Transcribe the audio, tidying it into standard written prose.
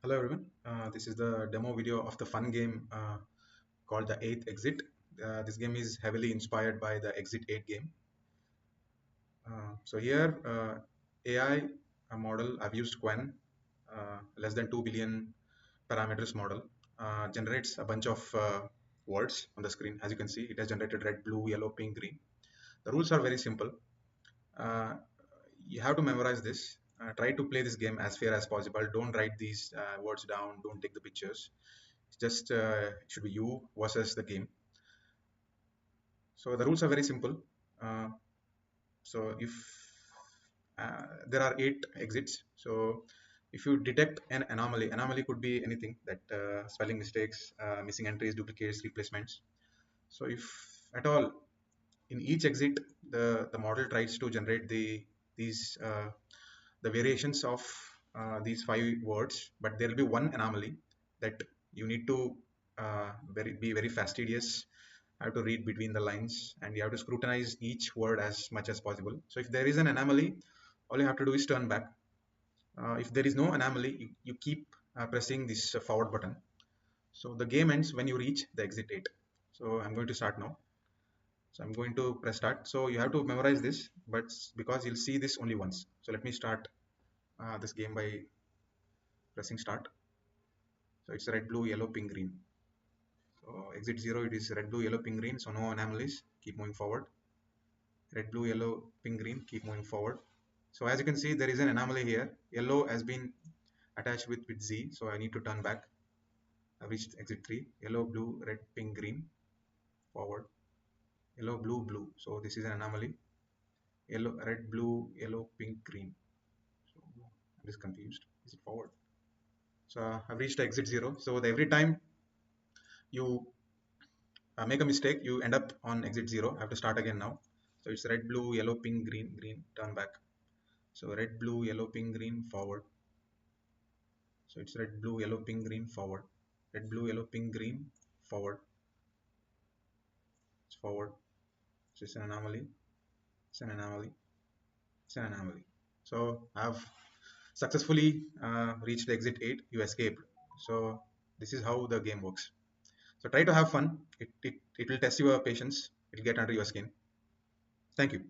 Hello everyone. This is the demo video of the fun game called the Eighth Exit. This game is heavily inspired by the Exit 8 game. So here, AI model, I've used Quen, less than 2 billion parameters model, generates a bunch of words on the screen. As you can see, it has generated red, blue, yellow, pink, green. The rules are very simple. Uh, you have to memorize this. Try to play this game as fair as possible. Don't write these words down. Don't take the pictures. It's just it should be you versus the game. So the rules are very simple. Uh, so if there are 8 exits, so if you detect an anomaly could be anything that spelling mistakes, missing entries, duplicates, replacements. So if at all in each exit the model tries to generate these the variations of these 5 words, but there will be one anomaly that you need to be very fastidious. Have to read between the lines and you have to scrutinize each word as much as possible. So if there is an anomaly, all you have to do is turn back. If there is no anomaly, you keep pressing this forward button. So the game ends when you reach the exit 8. So I'm going to start now. So I'm going to press start. So you have to memorize this, but because you'll see this only once. So let me start this game by pressing start. So it's red, blue, yellow, pink, green. So exit 0, it is red, blue, yellow, pink, green. So no anomalies. Keep moving forward. Red, blue, yellow, pink, green. Keep moving forward. So as you can see, there is an anomaly here. Yellow has been attached with Z. So I need to turn back. I've reached exit 3. Yellow, blue, red, pink, green. Forward. Yellow, blue, blue. So this is an anomaly. Yellow, red, blue, yellow, pink, green. So I'm just confused. Is it forward? So I've reached exit 0. So every time you make a mistake, you end up on exit 0. I have to start again now. So it's red, blue, yellow, pink, green, green, turn back. So red, blue, yellow, pink, green, forward. So it's red, blue, yellow, pink, green, forward. Red, blue, yellow, pink, green, forward. It's forward. So it's an anomaly. It's an anomaly. It's an anomaly. So I've successfully reached exit 8. You escaped. So this is how the game works. So try to have fun. It will test your patience. It will get under your skin. Thank you.